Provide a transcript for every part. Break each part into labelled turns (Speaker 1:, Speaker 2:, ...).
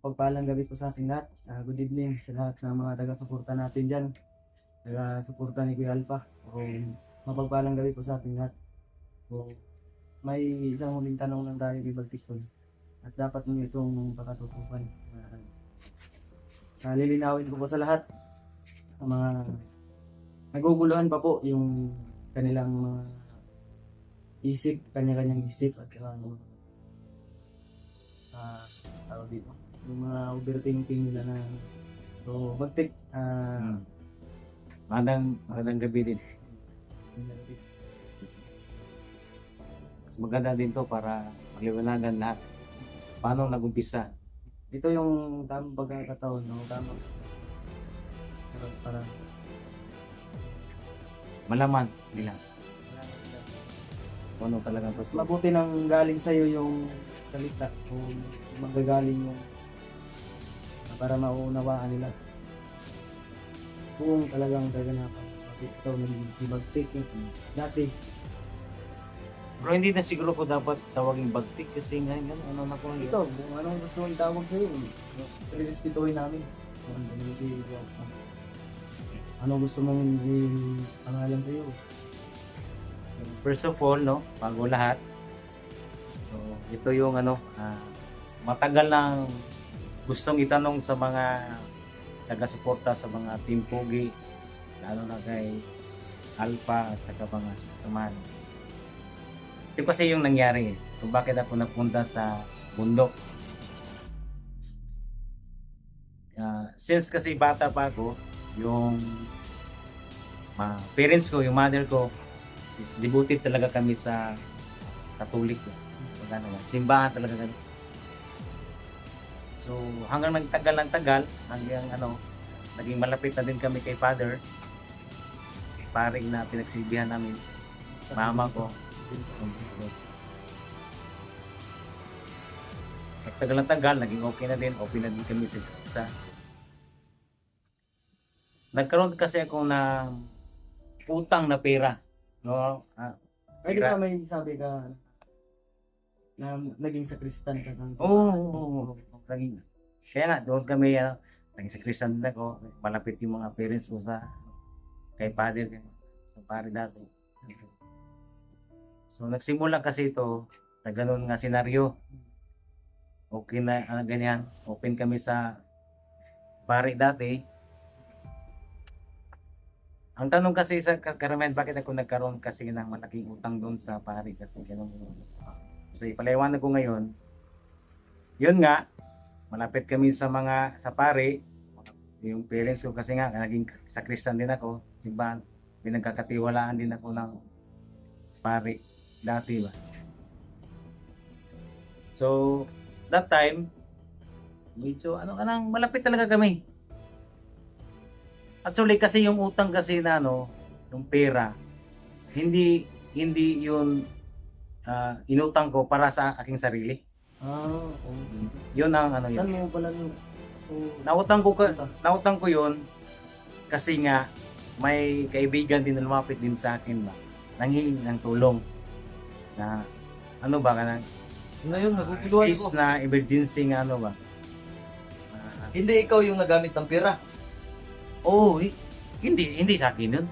Speaker 1: Pagpalang gabi po sa ating lahat. Good evening sa lahat ng mga taga-suporta natin dyan. Taga-suporta ni Kuya Alpha. Mapagpalang gabi po sa ating lahat. So, may isang huling tanong lang tayo kay Baltikon. At dapat nyo itong pakatutupan. Lilinawin ko po sa lahat ang mga naguguluhan pa po yung kanilang mga isip, kanya-kanyang isip at tawag dito, yung mga overthinking nila na so magtik
Speaker 2: Magandang gabi din. Mas maganda din to para maliwanagan lahat. Paano nag-umpisa?
Speaker 1: ito yung tamang pagkakataon, no? Tamang para
Speaker 2: Malaman nila kung ano talagang
Speaker 1: mas
Speaker 2: gusto.
Speaker 1: mabuti nang galing sa'yo yung salita kung magagaling yung para maunawaan nila kung talagang gaganapan. Bakit ikaw naging si Bagtik dati?
Speaker 2: Pero hindi na siguro ko dapat tawagin bagtik kasi nga ano na ko
Speaker 1: Ito, kung anong gusto mong itawag sa'yo, respetuhin namin. Kung ano si anong gusto mong pangalan sa'yo.
Speaker 2: First of all, no, bago lahat. So, ito yung matagal nang gustong itanong sa mga taga-suporta sa mga Team Pogi, lalo na kay Alpha at saka mga samahan. Ito kasi yung nangyari kung bakit ako napunta sa bundok. Since kasi bata pa ako, yung parents ko, yung mother ko, is devoted talaga kami sa Katolik. Simbahan talaga kami. So hanggang nagtagal ng tagal, hanggang naging malapit na din kami kay Father, kay paring na pinagsilbihan namin, mama ko. Nagtagal ng tagal, naging okay na din kami sa nagkaroon kasi ako na utang na pera, no?
Speaker 1: Pwede ba may sabi ka na naging sakristan ka ng
Speaker 2: Oo. Naging, kaya nga, doon kami, naging sa Christian din ako, malapit yung mga parents ko kay Father, sa pare dati. So, nagsimula kasi ito, na ganun nga senaryo. Okay na, ganyan, open kami sa pare dati. Ang tanong kasi sa karamihan, bakit ako nagkaroon kasi ng malaking utang doon sa pare kasi ganun. So, ipaliwanag ko ngayon, yun nga, malapit kami sa pare, yung parents ko kasi nga, naging sa Christian din ako, simbahan, pinagkakatiwalaan din ako ng pare, dati ba. So, that time, medyo, malapit talaga kami. Actually, kasi yung utang kasi na, yung pera, hindi yun, inutang ko para sa aking sarili. Yun ang yun.
Speaker 1: Saan mo pala yung
Speaker 2: Nautang ko yun kasi nga may kaibigan din na lumapit din sa akin ba. Nanghingi ng tulong na
Speaker 3: Ngayon, naguguluhan
Speaker 2: case
Speaker 3: ko.
Speaker 2: na emergency nga ba.
Speaker 3: Hindi ikaw yung nagamit ng pera.
Speaker 2: Oo, hindi sa akin yun.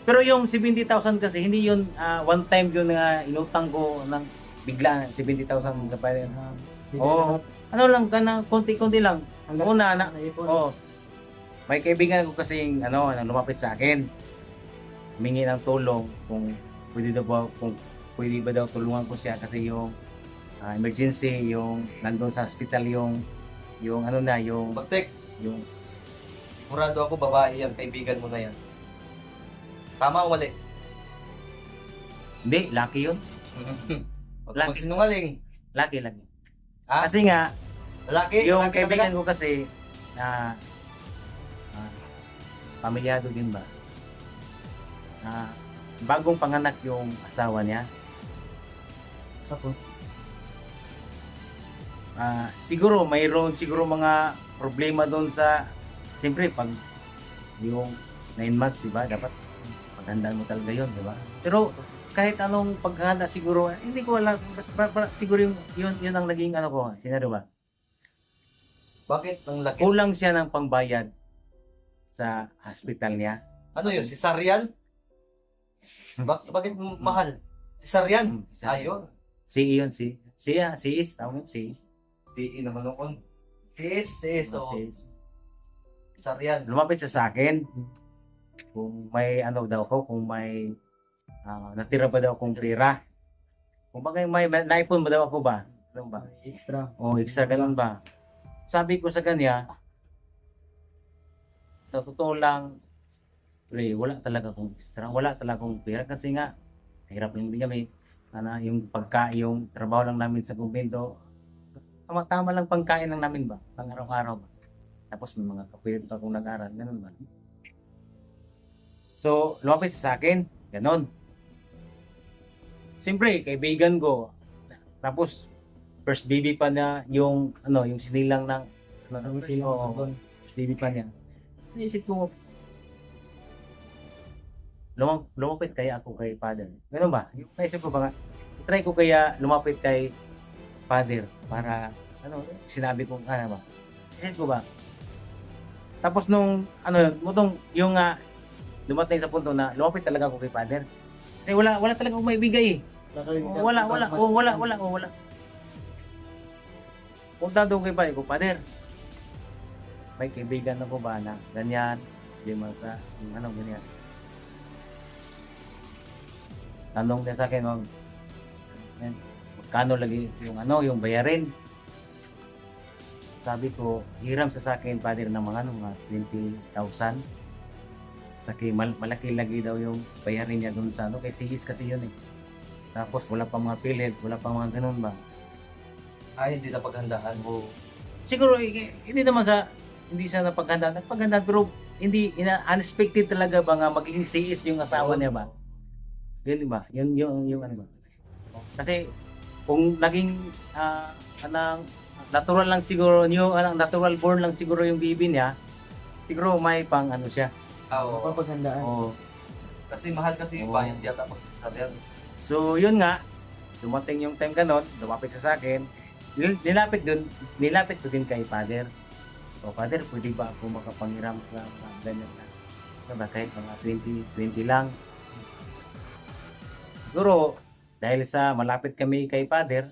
Speaker 2: Pero yung 70,000 kasi hindi yun one time yun na inutang ko ng bigla 70,000 sa pare. Oo. Lang konti-konti lang. Una na. Oo. May kaibigan ko kasi lumapit sa akin. Humingi ng tulong kung pwede ba daw tulungan ko siya kasi yung emergency, yung nandun sa hospital yung yung
Speaker 3: Bagtek,
Speaker 2: yung
Speaker 3: murado ako babae yan, kaibigan mo na yan. Tama o mali?
Speaker 2: hindi, lucky yun.
Speaker 3: Huwag kang sinungaling.
Speaker 2: Lucky.
Speaker 3: Ha?
Speaker 2: Kasi nga,
Speaker 3: Lalaki?
Speaker 2: yung
Speaker 3: Lalaki
Speaker 2: kaibigan
Speaker 3: talaga?
Speaker 2: ko kasi pamilyado din ba? Bagong panganak yung asawa niya.
Speaker 1: Tapos,
Speaker 2: Siguro mayroon mga problema doon sa siyempre pag yung 9 months, di ba? Dapat magandaan mo talaga yun, di ba? Pero kahit anong paghahanda siguro, hindi ko alam, siguro yun ang naging ko, sinaro ba?
Speaker 3: Bakit ang laki?
Speaker 2: Kulang siya ng pangbayad sa hospital niya.
Speaker 3: Ano yun? Cesarean? Bakit mahal? Cesarean? Ayun.
Speaker 2: Si yun, si is, tawag mo, si is.
Speaker 3: Si naman noon. Si is.
Speaker 2: Oh,
Speaker 3: Oo.
Speaker 2: si is.
Speaker 3: Cesarean.
Speaker 2: Lumapit siya sa akin kung may ano daw ko, kung may natira ba daw akong pera. Kung bakit may naipon ba daw ako ba? Ano ba?
Speaker 1: Extra.
Speaker 2: O extra ganun ba? Sabi ko sa kanya, sa totoo lang, pre, wala talaga akong extra, wala talaga akong pera kasi nga, hirap lang din kami. Yung yung trabaho lang namin sa kumbento, tama lang pangkain lang namin ba? Pang araw-araw ba? Tapos may mga kapilit pa akong nag-aral, ganun ba? So, lumapit siya sa akin, ganun. Siyempre, kaibigan ko. Tapos, first baby pa niya yung, yung sinilang ng,
Speaker 1: Ang sila sa
Speaker 2: oo, first baby pa niya. Naisip ko, lumapit kaya ako kay Father. Ganun ba? Yung naisip ko ba nga, try ko kaya lumapit kay Father para, sinabi ko, ba? Naisip ko ba? Tapos nung, yung dumating sa punto na lumapit talaga ako kay Father. Kasi wala talaga akong maibigay eh. Wala. Punta doon kay Father ko, Father, may kaibigan ako ba na ganyan, lima sa, ganyan. Tanong niya sa akin, magkano lagi yung bayarin? Sabi ko, hiram sa akin, Father, ng mga 20,000. Saki malaki lagi daw yung bayarin niya doon sa kay Sigis kasi yun eh. Tapos wala pa mga PhilHealth, wala pa mga ganun ba.
Speaker 3: Ay, hindi na paghandaan.
Speaker 2: O, siguro hindi siya napaghandaan. Nagpaghandaan pero hindi unexpected talaga ba nga magiging Sigis yung asawa niya ba? Yun ba? Yun yung ano ba? Kasi kung naging natural lang siguro natural born lang siguro yung baby niya, siguro may pang siya.
Speaker 3: Oo.
Speaker 1: Papaghandaan.
Speaker 2: Oo.
Speaker 3: Kasi mahal kasi yung
Speaker 2: Oo.
Speaker 3: bayan yata pag cesarean.
Speaker 2: So, yun nga, dumating yung time ganon, lumapit siya sa akin, nilapit ko din kay Father. So, Father, pwede ba ako makapangiram sa ganyan na? Kahit mga 20 lang. Siguro, dahil sa malapit kami kay Father,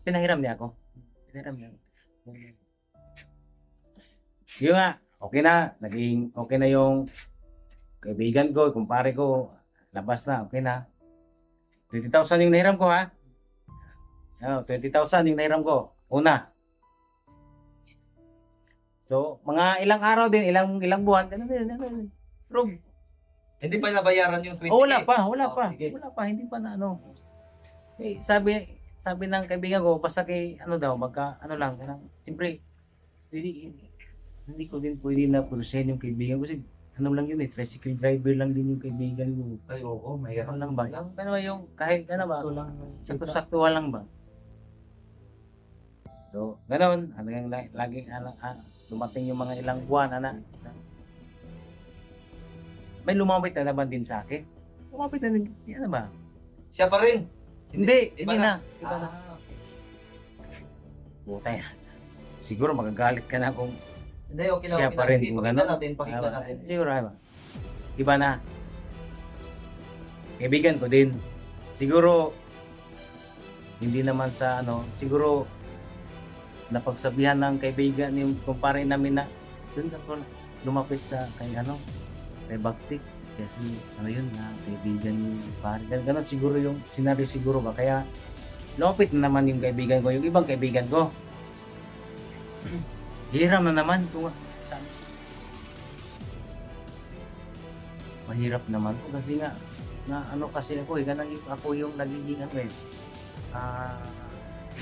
Speaker 2: pinahiram niya ako. Yun nga, okay na. Naging okay na yung kaibigan ko, kumpare ko, labas na, okay na. 20,000 yung nahiram ko ha. 20,000 yung nahiram ko. Una. So, mga ilang araw din, ilang buwan, ganun. Pero,
Speaker 3: Hindi pa nabayaran yung 20.
Speaker 2: wala pa.
Speaker 3: Sige.
Speaker 2: Wala pa, hindi pa na Eh, sabi ng kaibigan ko, basta kay, siyempre, hindi ko din pwede na purusin yung kaibigan ko kasi lang yun tricycle driver lang din yung kaibigan ko.
Speaker 3: Ay, oo, mahirap.
Speaker 2: Lang ba? Yung kahit ba?
Speaker 1: Ito lang.
Speaker 2: Sakto-saktuhan lang ba? So, ganoon. Laging dumating yung mga ilang buwan, may lumapit na naman din sa akin. Lumapit na din, ba?
Speaker 3: Siya pa rin.
Speaker 2: Hindi
Speaker 3: Iba
Speaker 2: na.
Speaker 3: okay.
Speaker 2: Putay. Siguro magagalit ka na kung
Speaker 3: Hindi, okay na.
Speaker 2: siya
Speaker 3: Okay
Speaker 2: pa
Speaker 3: na.
Speaker 2: rin.
Speaker 3: Sige,
Speaker 2: Kung
Speaker 3: pakinggan
Speaker 2: gano'n.
Speaker 3: natin.
Speaker 2: Siguro, iba na. Kaibigan ko din. Siguro, hindi naman sa siguro, napagsabihan ng kaibigan, yung kumpare namin na, doon ako lumapit sa kay Baktik. Kasi, yun na, kaibigan yung pare. Ganon siguro yung scenario siguro ba. Kaya, lumapit na naman yung kaibigan ko, yung ibang kaibigan ko. Hiram na naman kung mahirap naman kasi nga kasi ako ako yung nagiging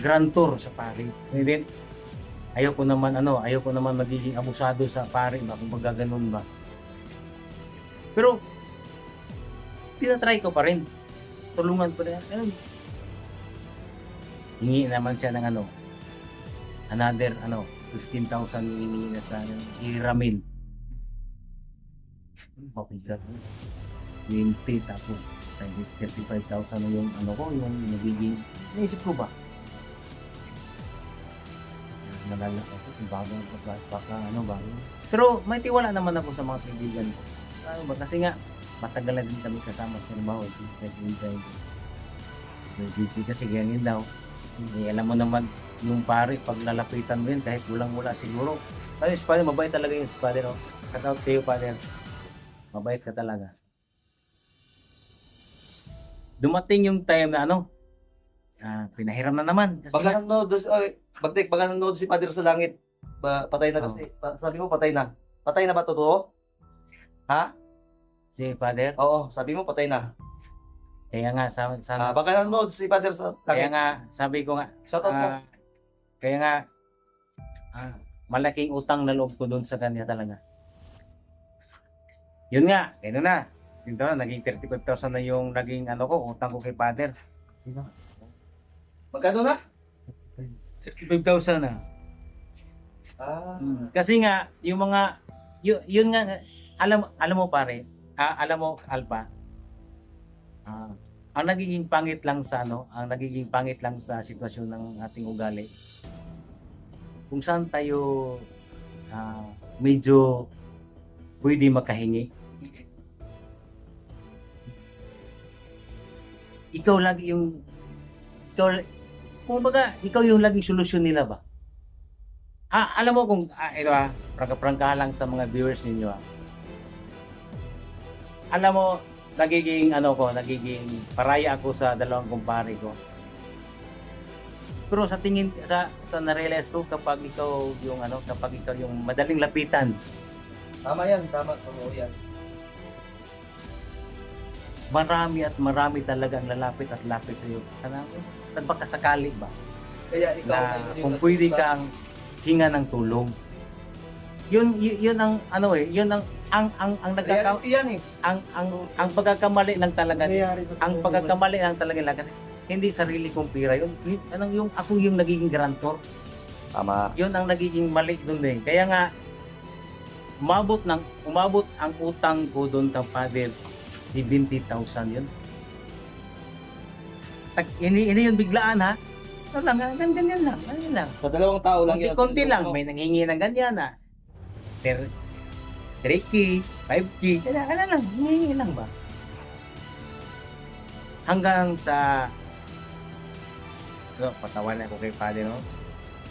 Speaker 2: grantor sa pare. And then ayaw ko naman magiging abusado sa pare ba kung magaganon ba. Pero tinatry ko pa rin. Tulungan ko rin. Hingi naman siya ng another 15,000 hinihingi na sa hiramin. Mapigat. 20 tapos 35,000 na yung yung nagiging naisip ko ba? nalala ko, bagong baka ano bago. Pero may tiwala naman ako sa mga kaibigan ko. Ano ba, kasi nga, matagal na din kami kasama sa trabaho. Busy kasi ganyan daw. Alam mo naman, yung pare, pag lalapitan mo yun, kahit walang-wala siguro. Pero yung Father, mabait talaga yung Father. No? Cut out to you, Father. Mabait ka talaga. Dumating yung time na pinahiram na naman. Kasi
Speaker 3: Baka nanonood, Bagtek, baka nanonood si Father sa langit. Patay na kasi. Sabi mo, patay na. Patay na ba totoo? Ha?
Speaker 2: si Father,
Speaker 3: Oo, sabi mo, patay na.
Speaker 2: kaya nga,
Speaker 3: Baka nanonood si Father sa
Speaker 2: kaya
Speaker 3: langit.
Speaker 2: nga, sabi ko nga,
Speaker 3: Shoutout mo.
Speaker 2: kaya nga, malaking utang na loob ko doon sa kanya talaga. Yun nga, gano'n na. Dito na, naging 35,000 na yung naging utang ko kay Father.
Speaker 3: Magkano na?
Speaker 2: 35,000 na. Kasi nga, yung mga, yun nga, alam mo pare, alam mo Alpha, ang nagiging pangit lang sa ang nagiging pangit lang sa sitwasyon ng ating ugali, kung saan tayo medyo pwede makahingi. Ikaw lagi yung kumbaga, ikaw yung laging solusyon nila ba? Alam mo kung ito prangka lang sa mga viewers ninyo. Alam mo, nagiging nagiging paraya ako sa dalawang kumpare ko. Pero sa tingin sa na-realize ko kapag ikaw yung madaling lapitan,
Speaker 3: Tama yan, tama. Totoo yan.
Speaker 2: marami talaga ang lalapit at lapit sa iyo. Nagpakasakali ba?
Speaker 3: Kaya ikaw
Speaker 2: Na
Speaker 3: ngayon yung
Speaker 2: kung pwede
Speaker 3: nagsusa-
Speaker 2: kang hinga ng tulong. Yun ang yun ang nagkaka
Speaker 3: Reality yan eh.
Speaker 2: ang pagkakamali lang talaga.
Speaker 1: Nangyayari sa
Speaker 2: Ang
Speaker 1: buhay.
Speaker 2: pagkakamali lang talaga kasi hindi sarili kong pira yun. Yung ako yung nagiging garantor.
Speaker 3: Tama.
Speaker 2: Yun ang nagiging mali doon eh. Kaya nga umabot ang utang ko doon sa Father 70,000 yun. Hindi yun biglaan ha. Ano lang, ganyan lang.
Speaker 3: Sa dalawang tao lang yan.
Speaker 2: Konti lang, may nanghingi ng ganyan na. 3K, 5K, kaya lang, hingi lang ba? Hanggang sa patawan ako kay Father, no?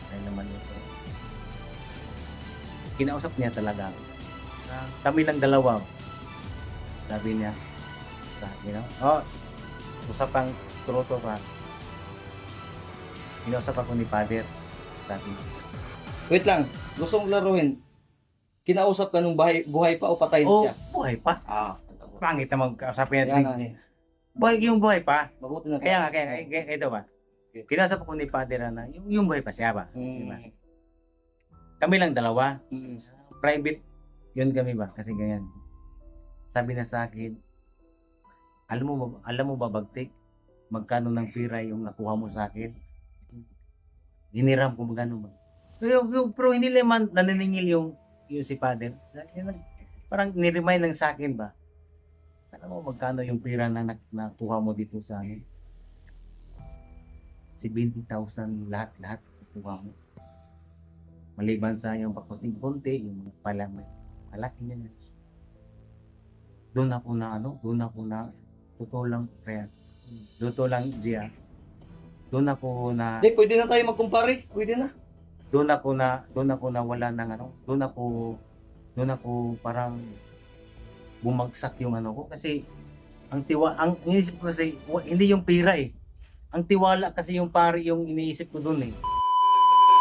Speaker 2: Ay naman ito. Kinausap niya talaga ako. Kami lang dalawa. Sabi niya, usapang turuto pa. Kinausap ako ni Father. Sabi niya,
Speaker 3: Wait lang. Gusto kong laruin. Kinausap ka nung buhay pa o patay na siya?
Speaker 2: buhay pa. Pangit na magkausapin
Speaker 3: Kaya
Speaker 2: natin.
Speaker 3: nga eh.
Speaker 2: Buhay pa.
Speaker 3: Mabuti na.
Speaker 2: Kaya ito ba? Kinausap ako ni Father na yung buhay pa siya ba? Diba? Kami lang dalawa. Private yun kami ba? Kasi ganyan. Sabi na sa akin, alam mo ba Bagtik? Magkano ng pira yung nakuha mo sa akin? Hiniram ko magkano ba? Pero hindi naman naniningil yung si Father. Parang niremind lang sa akin ba? Alam mo magkano yung pira na nakuha mo dito sa amin? 70,000 lahat nakuha mo. Maliban sa yung pakunti-kunti, yung mga palaki niya. Doon ako na, totoo lang, Gia. Doon ako na,
Speaker 3: Hindi, pwede na tayo magkumpare. Pwede na.
Speaker 2: doon ako na wala ng doon ako parang bumagsak yung ko kasi ang iniisip ko kasi hindi yung pira eh. Ang tiwala kasi yung pare yung iniisip ko doon eh.